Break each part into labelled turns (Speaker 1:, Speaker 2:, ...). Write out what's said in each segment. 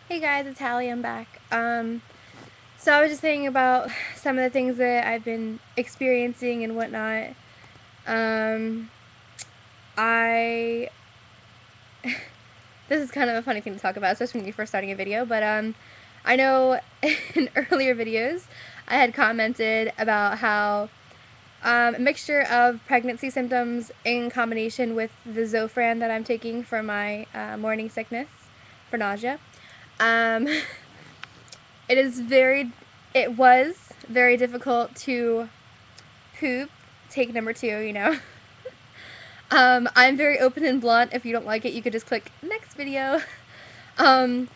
Speaker 1: Hey guys, it's Hallie. I'm back. So I was just thinking about some of the things that I've been experiencing and whatnot. Um, I this is kind of a funny thing to talk about, especially when you're first starting a video. But I know in earlier videos I had commented about how a mixture of pregnancy symptoms in combination with the Zofran that I'm taking for my morning sickness for nausea. Um, It is very, it was very difficult to poop. Take number two, you know. I'm very open and blunt. If you don't like it, you could just click next video. Um,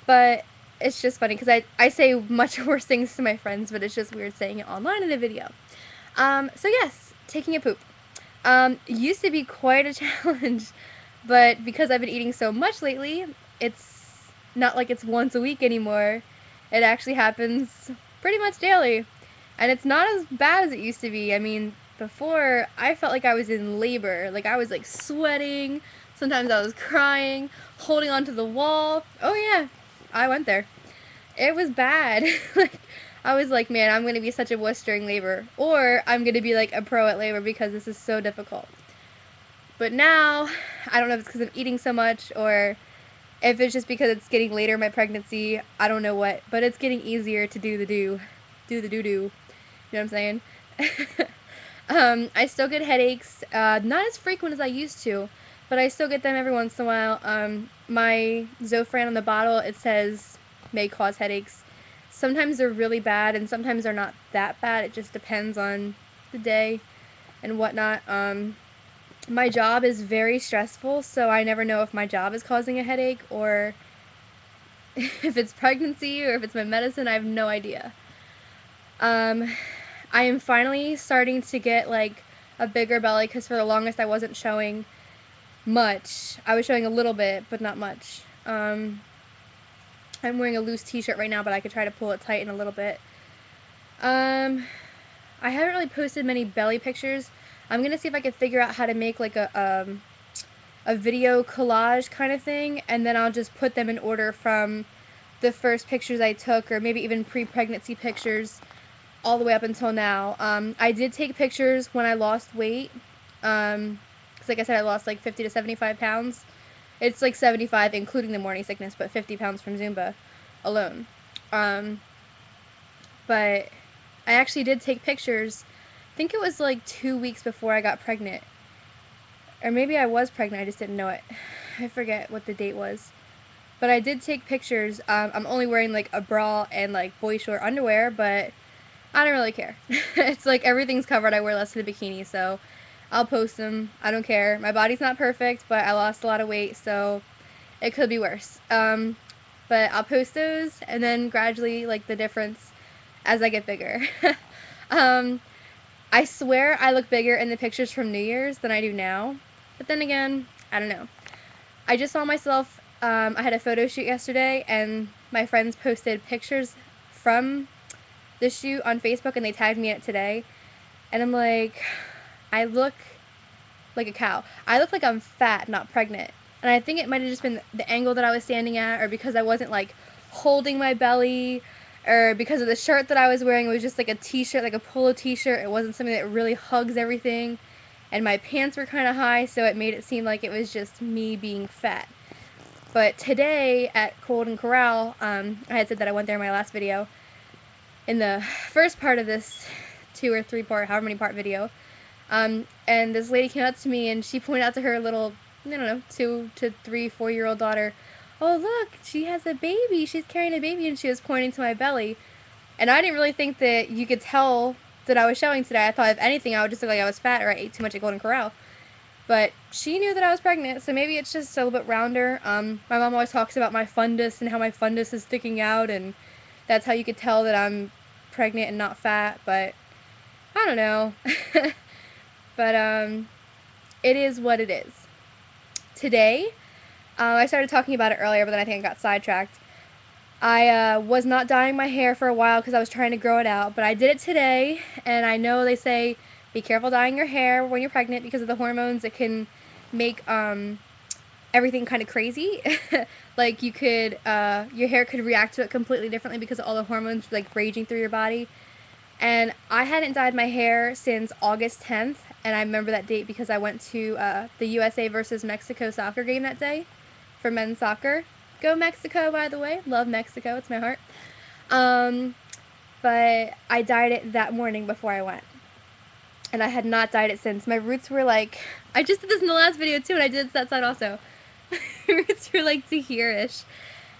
Speaker 1: but it's just funny because I say much worse things to my friends, but it's just weird saying it online in a video. So yes, taking a poop. Used to be quite a challenge, but because I've been eating so much lately, it's not like it's once a week anymore. It actually happens pretty much daily. And it's not as bad as it used to be. I mean, before I felt like I was in labor. Like I was like sweating. Sometimes I was crying, holding onto the wall. Oh yeah, I went there. It was bad. Like I was like, man, I'm gonna be such a wuss during labor, or I'm gonna be like a pro at labor because this is so difficult. But now, I don't know if it's because I'm eating so much or if it's just because it's getting later in my pregnancy. I don't know what, but it's getting easier to do the do. You know what I'm saying? I still get headaches, not as frequent as I used to, but I still get them every once in a while. My Zofran on the bottle, it says may cause headaches. Sometimes they're really bad, and sometimes they're not that bad. It just depends on the day and whatnot. My job is very stressful, so I never know if my job is causing a headache or if it's pregnancy or if it's my medicine. I have no idea. Um, I am finally starting to get like a bigger belly because for the longest I wasn't showing much. I was showing a little bit, but not much. I'm wearing a loose t-shirt right now, but I could try to pull it tight in a little bit. Um, I haven't really posted many belly pictures. I'm gonna see if I can figure out how to make like a video collage kind of thing, and then I'll just put them in order from the first pictures I took, or maybe even pre-pregnancy pictures, all the way up until now. I did take pictures when I lost weight, because like I said, I lost like 50 to 75 pounds. It's like 75 including the morning sickness, but 50 pounds from Zumba alone. Um, but I actually did take pictures. I think it was like 2 weeks before I got pregnant. Or maybe I was pregnant, I just didn't know it. I forget what the date was. But I did take pictures. I'm only wearing like a bra and like boy short underwear, but I don't really care. It's like everything's covered. I wear less than a bikini, so I'll post them. I don't care. My body's not perfect, but I lost a lot of weight, so it could be worse. But I'll post those and then gradually like the difference as I get bigger. um, I swear I look bigger in the pictures from New Year's than I do now. But then again, I don't know. I just saw myself, I had a photo shoot yesterday, and my friends posted pictures from the shoot on Facebook, and they tagged me in it today. And I'm like, I look like a cow. I look like I'm fat, not pregnant. And I think it might have just been the angle that I was standing at, or because I wasn't like holding my belly, or because of the shirt that I was wearing. It was just like a t-shirt, like a polo t-shirt. It wasn't something that really hugs everything. And my pants were kind of high, so it made it seem like it was just me being fat. But today at Golden Corral, I had said that I went there in my last video. In the first part of this 2 or 3 part, however many part video, and this lady came up to me and she pointed out to her little, I don't know, 2 to 3, 4-year-old daughter, "Oh look, she has a baby. She's carrying a baby," and she was pointing to my belly. And I didn't really think that you could tell that I was showing today. I thought if anything I would just look like I was fat or I ate too much at Golden Corral. But she knew that I was pregnant, so maybe it's just a little bit rounder. My mom always talks about my fundus and how my fundus is sticking out, and that's how you could tell that I'm pregnant and not fat, but I don't know. But it is what it is. Today, I started talking about it earlier, but then I think I got sidetracked. I was not dyeing my hair for a while because I was trying to grow it out, but I did it today, and I know they say be careful dyeing your hair when you're pregnant because of the hormones. It can make everything kind of crazy. Like you could, your hair could react to it completely differently because of all the hormones like raging through your body. And I hadn't dyed my hair since August 10th, and I remember that date because I went to the USA versus Mexico soccer game that day for men's soccer. Go Mexico, by the way. Love Mexico. It's my heart. But I dyed it that morning before I went. And I had not dyed it since. My roots were like, I just did this in the last video too, and I did this that side also. My roots were like to here-ish.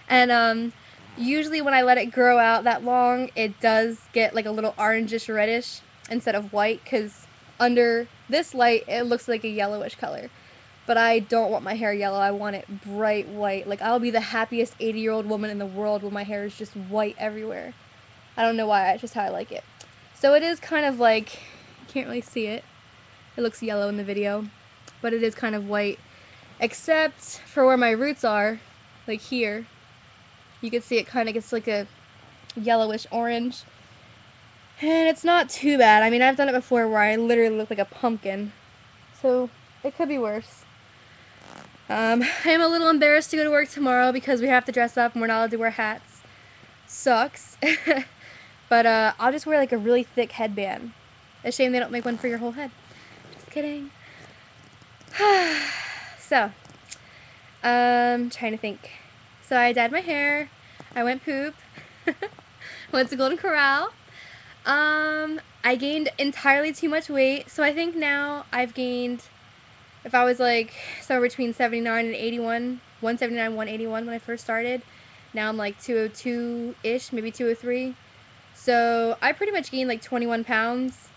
Speaker 1: And usually when I let it grow out that long, it does get like a little orangish reddish instead of white, because under this light, it looks like a yellowish color. But I don't want my hair yellow. I want it bright white. Like, I'll be the happiest 80-year-old woman in the world when my hair is just white everywhere. I don't know why, it's just how I like it. So it is kind of like, you can't really see it. It looks yellow in the video, but it is kind of white. Except for where my roots are, like here. You can see it kind of gets like a yellowish orange. And it's not too bad. I mean, I've done it before where I literally look like a pumpkin. So it could be worse. I am a little embarrassed to go to work tomorrow because we have to dress up and we're not allowed to wear hats. Sucks. But I'll just wear like a really thick headband. A shame they don't make one for your whole head. Just kidding. So, trying to think. So I dyed my hair. I went poop. Went to Golden Corral. I gained entirely too much weight. So I think now I've gained, if I was like somewhere between 79 and 81, 179, 181 when I first started. Now I'm like 202-ish, maybe 203. So I pretty much gained like 21 pounds.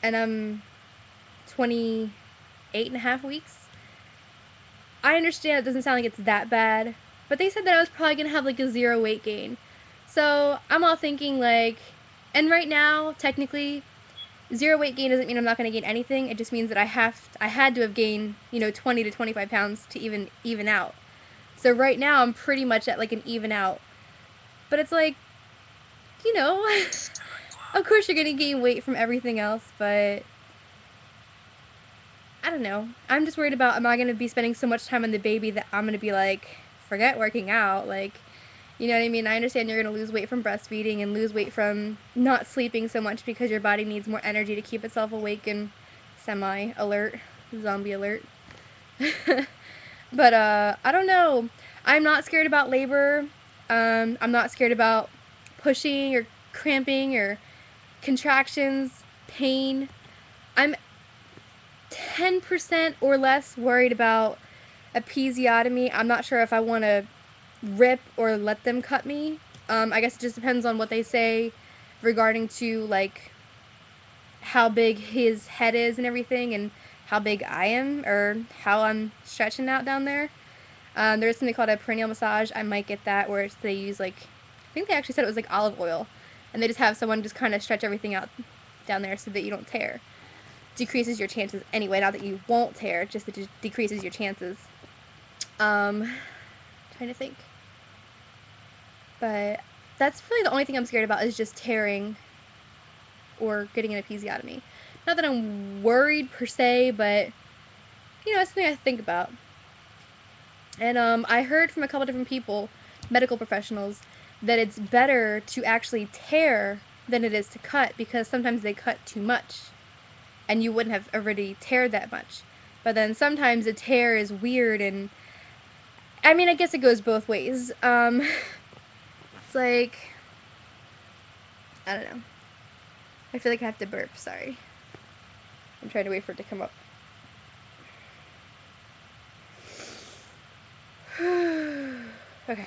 Speaker 1: And I'm 28.5 weeks. I understand it doesn't sound like it's that bad, but they said that I was probably going to have like a 0 weight gain. So I'm all thinking like, and right now, technically, 0 weight gain doesn't mean I'm not going to gain anything. It just means that I had to have gained, 20 to 25 pounds to even out. So right now I'm pretty much at like an even out. But it's like, of course you're going to gain weight from everything else, but I don't know. I'm just worried about, am I going to be spending so much time on the baby that I'm going to be like, forget working out, like, you know what I mean? I understand you're going to lose weight from breastfeeding and lose weight from not sleeping so much because your body needs more energy to keep itself awake and semi-alert, zombie alert. But, I don't know. I'm not scared about labor. I'm not scared about pushing or cramping or contractions, pain. I'm 10% or less worried about episiotomy. I'm not sure if I want to rip or let them cut me. I guess it just depends on what they say regarding to like how big his head is and everything, and how big I am or how I'm stretching out down there. There's something called a perineal massage. I might get that, where they use like, I think they actually said it was like olive oil, and they just have someone just kind of stretch everything out down there so that you don't tear. Decreases your chances anyway, not that you won't tear, just that it decreases your chances. Trying to think. But that's really the only thing I'm scared about, is just tearing or getting an episiotomy. Not that I'm worried per se, but it's something I think about. And I heard from a couple different people, medical professionals, that it's better to actually tear than it is to cut, because sometimes they cut too much and you wouldn't have already teared that much. But then sometimes a tear is weird, and I mean, I guess it goes both ways. It's like, I don't know. I feel like I have to burp, sorry. I'm trying to wait for it to come up. Okay.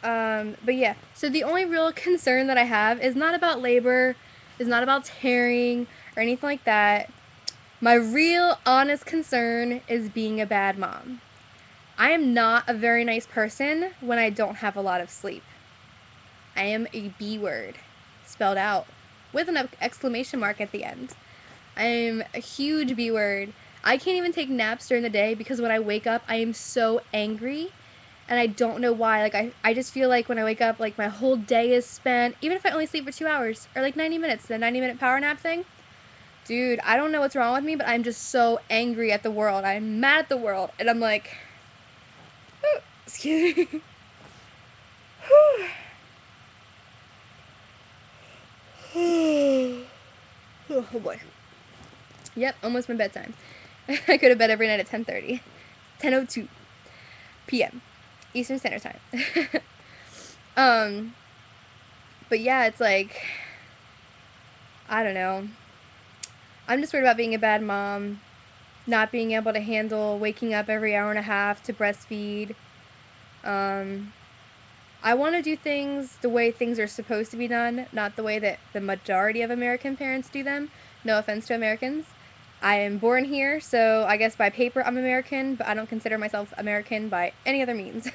Speaker 1: But yeah, so the only real concern that I have is not about labor, is not about tearing or anything like that. My real honest concern is being a bad mom. I am not a very nice person when I don't have a lot of sleep. I am a B word, spelled out with an exclamation mark at the end. I am a huge B word. I can't even take naps during the day because when I wake up, I am so angry, and I don't know why. Like, I just feel like when I wake up, like, my whole day is spent, even if I only sleep for 2 hours, or like 90 minutes, the 90-minute power nap thing. Dude, I don't know what's wrong with me, but I'm just so angry at the world. I'm mad at the world. And I'm like, excuse me. Oh boy. Yep, almost my bedtime. I go to bed every night at 10:30. 10:02 p.m. Eastern Standard Time. um, but yeah, it's like, I don't know. I'm just worried about being a bad mom, not being able to handle waking up every hour and a half to breastfeed. I want to do things the way things are supposed to be done, not the way that the majority of American parents do them. No offense to Americans. I am born here, so I guess by paper I'm American, but I don't consider myself American by any other means.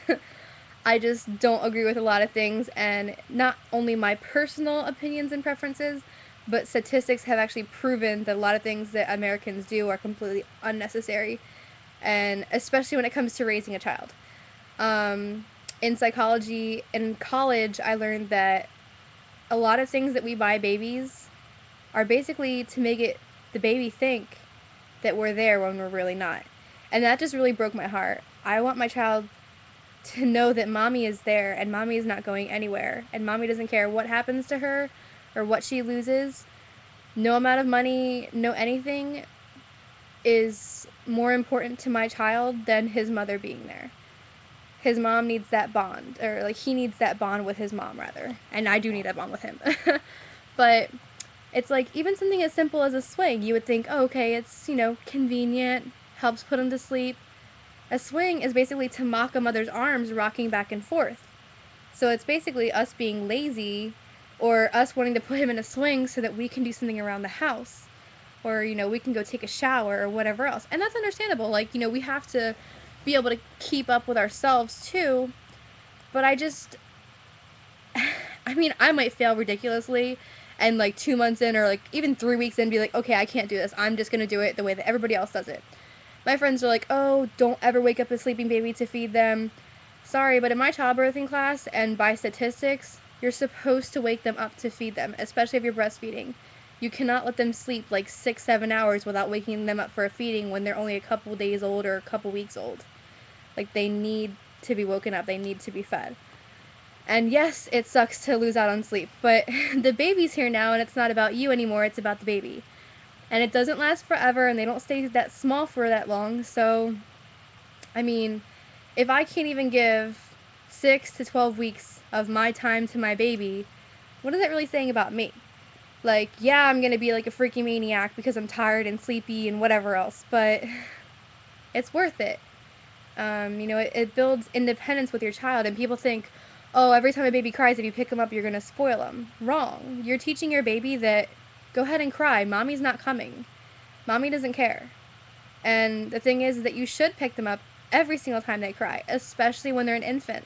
Speaker 1: I just don't agree with a lot of things, and not only my personal opinions and preferences, but statistics have actually proven that a lot of things that Americans do are completely unnecessary, and especially when it comes to raising a child. In psychology, in college, I learned that a lot of things that we buy babies are basically to make the baby think that we're there when we're really not. And that just really broke my heart. I want my child to know that mommy is there and mommy is not going anywhere and mommy doesn't care what happens to her or what she loses. No amount of money, no anything is more important to my child than his mother being there. His mom needs that bond, or like he needs that bond with his mom rather, and I do need that bond with him. But it's like even something as simple as a swing, you would think, oh, okay, it's, you know, convenient, helps put him to sleep. A swing is basically to mock a mother's arms rocking back and forth. So it's basically us being lazy or us wanting to put him in a swing so that we can do something around the house, or, you know, we can go take a shower or whatever else. And that's understandable. Like, you know, we have to be able to keep up with ourselves too. But I just, I mean, I might fail ridiculously and like 2 months in or like even 3 weeks in be like, okay, I can't do this. I'm just going to do it the way that everybody else does it. My friends are like, oh, don't ever wake up a sleeping baby to feed them. Sorry, but in my childbirthing class and by statistics, you're supposed to wake them up to feed them, especially if you're breastfeeding. You cannot let them sleep like 6-7 hours without waking them up for a feeding when they're only a couple days old or a couple weeks old. Like, they need to be woken up. They need to be fed. And yes, it sucks to lose out on sleep, but the baby's here now and it's not about you anymore, it's about the baby. And it doesn't last forever and they don't stay that small for that long, so, I mean, if I can't even give 6 to 12 weeks of my time to my baby, what is that really saying about me? Like, yeah, I'm gonna be like a freaking maniac because I'm tired and sleepy and whatever else, but it's worth it. You know, it builds independence with your child, and people think, oh, every time a baby cries, if you pick them up, you're going to spoil them. Wrong. You're teaching your baby that, go ahead and cry. Mommy's not coming. Mommy doesn't care. And the thing is that you should pick them up every single time they cry, especially when they're an infant.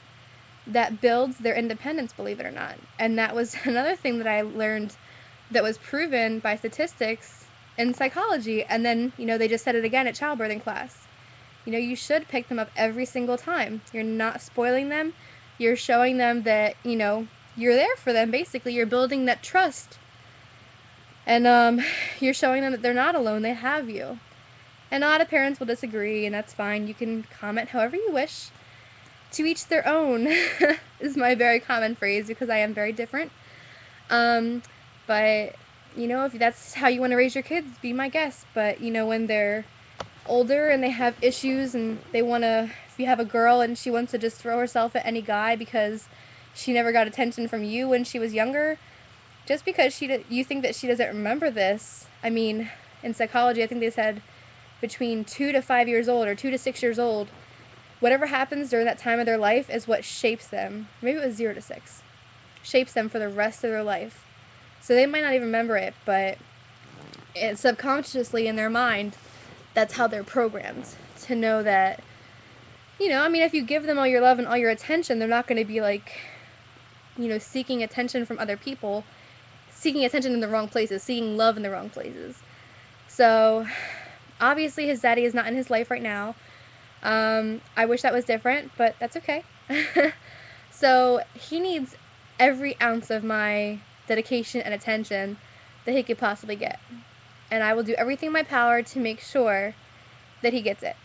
Speaker 1: That builds their independence, believe it or not. And that was another thing that I learned that was proven by statistics in psychology. And then, you know, they just said it again at childbirthing class. You know, you should pick them up every single time. You're not spoiling them. You're showing them that, you know, you're there for them, basically. You're building that trust. And you're showing them that they're not alone. They have you. And a lot of parents will disagree, and that's fine. You can comment however you wish. To each their own is my very common phrase because I am very different. But, you know, if that's how you want to raise your kids, be my guest. But, you know, when they're older and they have issues and they want to, if you have a girl and she wants to just throw herself at any guy because she never got attention from you when she was younger, just because you think that she doesn't remember this. I mean, in psychology, I think they said between 2 to 5 years old or 2 to 6 years old, whatever happens during that time of their life is what shapes them. Maybe it was 0 to 6. Shapes them for the rest of their life. So they might not even remember it, but it's subconsciously in their mind, that's how they're programmed to know that, you know, I mean, if you give them all your love and all your attention, they're not going to be like, you know, seeking attention from other people, seeking attention in the wrong places, seeking love in the wrong places. So, obviously his daddy is not in his life right now. I wish that was different, but that's okay. So, he needs every ounce of my dedication and attention that he could possibly get. and I will do everything in my power to make sure that he gets it.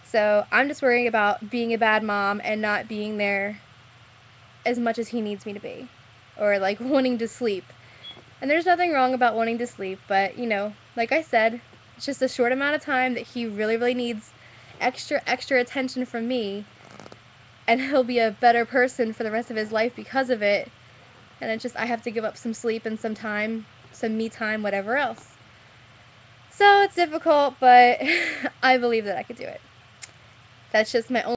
Speaker 1: So I'm just worrying about being a bad mom and not being there as much as he needs me to be, or like wanting to sleep. And there's nothing wrong about wanting to sleep, but you know, like I said, it's just a short amount of time that he really, really needs extra attention from me, and he'll be a better person for the rest of his life because of it. And it's just, I have to give up some sleep and some time, some me time, whatever else. So it's difficult, but I believe that I could do it. That's just my own